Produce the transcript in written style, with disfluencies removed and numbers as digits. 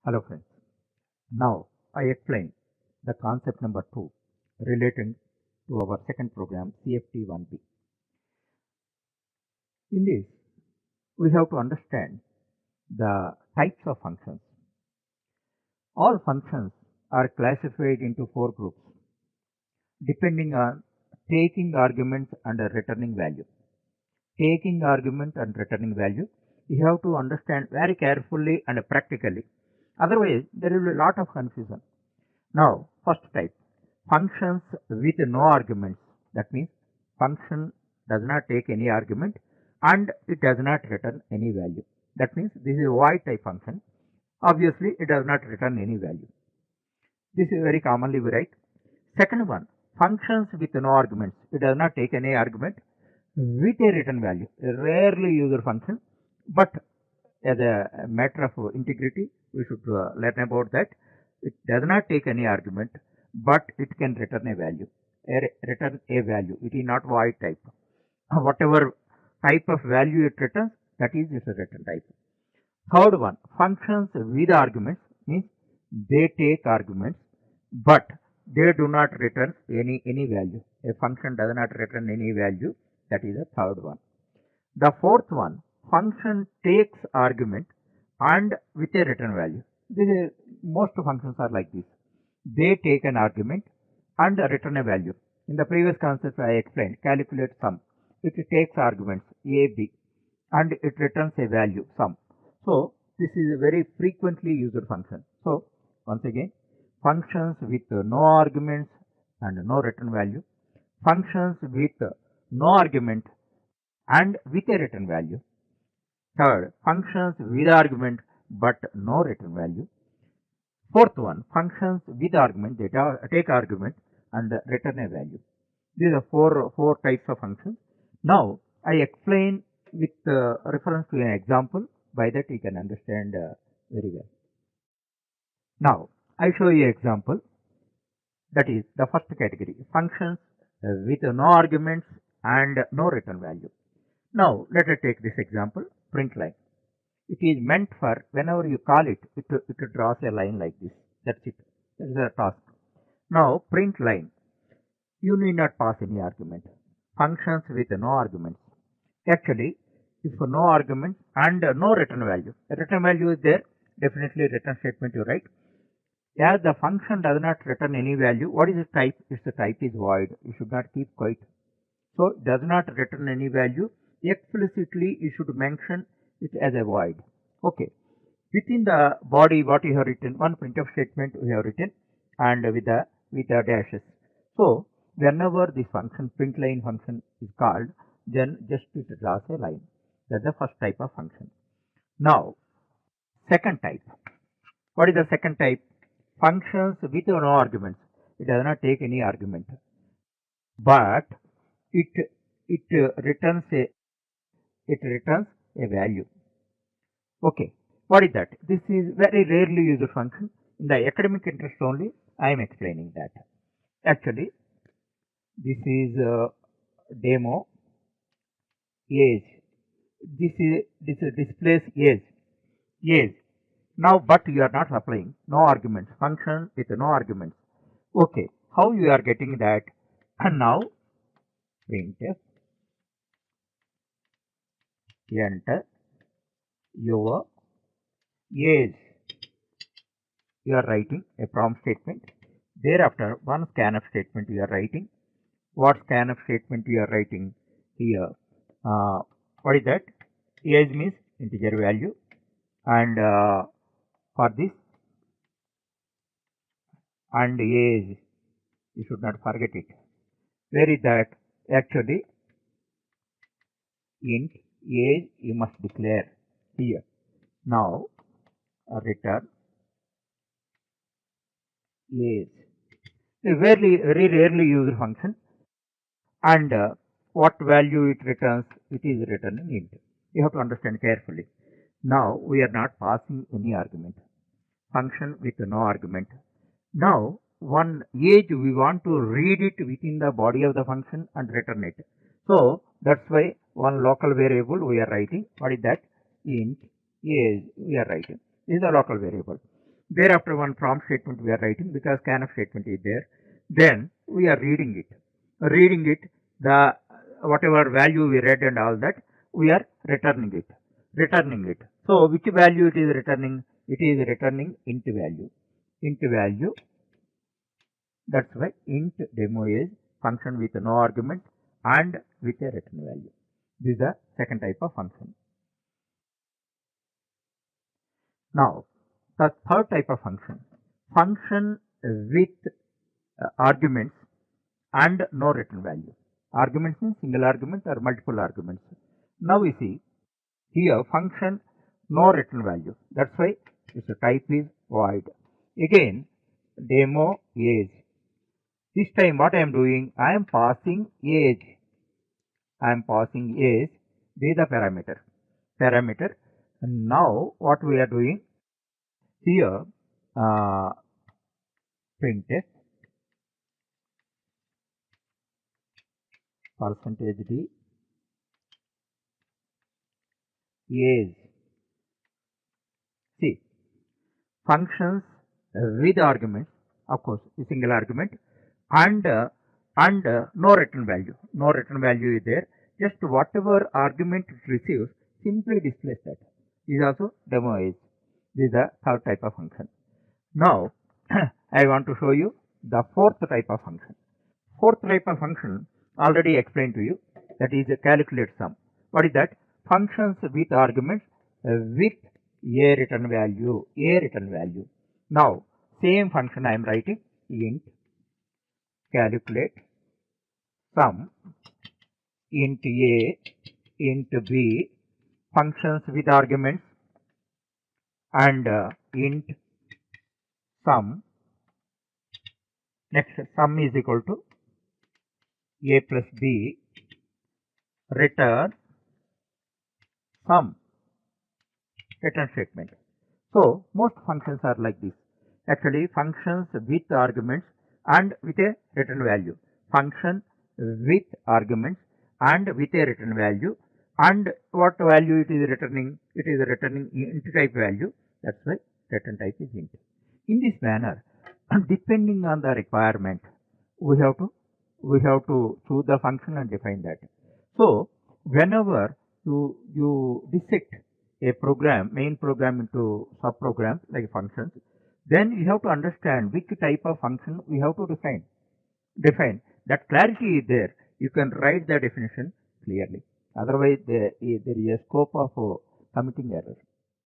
Hello friends. Now I explain the concept number 2 relating to our second program CFT 1B. In this, we have to understand the types of functions. All functions are classified into 4 groups depending on taking arguments and returning value. Taking argument and returning value, you have to understand very carefully and practically. Otherwise, there will be a lot of confusion. Now, first type, functions with no arguments. That means function does not take any argument and it does not return any value. That means this is a void type function. Obviously, it does not return any value. This is very commonly we write. Second one, functions with no arguments. It does not take any argument with a return value. A rarely used function, but as a matter of integrity, we should learn about that. It does not take any argument, but it can return a value. Return a value. It is not void type. Whatever type of value it returns, that is its return type. Third one, functions with arguments means they take arguments, but they do not return any value. A function does not return any value. That is the third one. The fourth one, function takes argument and with a return value. Most functions are like this. They take an argument and return a value. In the previous concept I explained, calculate sum. It takes arguments a, b and it returns a value sum. So this is a very frequently used function. So once again, functions with no arguments and no return value, functions with no argument and with a return value. Third, functions with argument but no return value. Fourth one, functions with argument, they take argument and return a value. These are four types of functions. Now I explain with reference to an example. By that you can understand very well. Now I show you an example. That is the first category, functions with no arguments and no return value. Now let us take this example, print line. It is meant for whenever you call it, it draws a line like this. That's it. That is a task. Now print line. You need not pass any argument. Functions with no arguments. Actually, if no arguments and no return value, the return value is there, definitely return statement you write. As the function does not return any value, what is its type? Its type is void. You should not keep quiet. So it does not return any value. Explicitly you should mention it as a void. Okay. Within the body, what you have written, one printf statement we have written and with the dashes. So whenever this function, print line function is called, then just it draws a line. That's the first type of function. Now, second type. What is the second type? Functions with no arguments. It does not take any argument, but it returns a value. Okay, what is that? This is very rarely used function. In the academic interest only, I am explaining that. Actually, this is demo age. This displays age. Now, but you are not applying no arguments. Function with no arguments. Okay, how you are getting that? And now printf enter your age. You are writing a prompt statement. Thereafter, one scanf statement you are writing. What scanf statement you are writing here? What is that? Age means integer value, and for this and age, you should not forget it. Where is that? Actually, int age you must declare here. Now return age. A very rarely used function, and what value it returns? It is returning int. You have to understand carefully. Now we are not passing any argument. Function with no argument. Now one age we want to read it within the body of the function and return it. So that's why one local variable we are writing. What is that? Int age we are writing. This is the local variable. Thereafter, one prompt statement we are writing because scanf statement is there. Then we are reading it. Reading it, the whatever value we read and all that, we are returning it. Returning it. So which value it is returning? It is returning int value. Int value. That's why int demo is function with no argument and with a return value. This is the second type of function. Now, the third type of function with arguments and no return value. Arguments means single argument or multiple arguments. Now we see here function no return value. That's why its type is void. Again, demo age. This time what I am doing, I am passing age. I am passing age. This is the parameter. And now what we are doing here, printf %d age. See, functions with arguments, of course, a single argument, and no return value. No return value is there. Just whatever argument it receives, simply displays that. This is also demo age. This is the third type of function. Now, I want to show you the fourth type of function. Fourth type of function already explained to you, that is a calculate sum. What is that? Functions with arguments with a return value. Now, same function I am writing, int calculate sum int a int b, functions with arguments, and int sum. Next, sum is equal to a plus b, return sum, return statement. So most functions are like this. Actually, functions with arguments and with a return value. Function with arguments and with a return value. And what value it is returning? It is returning int type value. That's why return type is int. In this manner, depending on the requirement, we have to choose the function and define that. So whenever you dissect a program, main program into subprograms like functions, then you have to understand which type of function we have to define. That clarity is there. You can write the definition clearly. Otherwise, there is a scope of committing errors.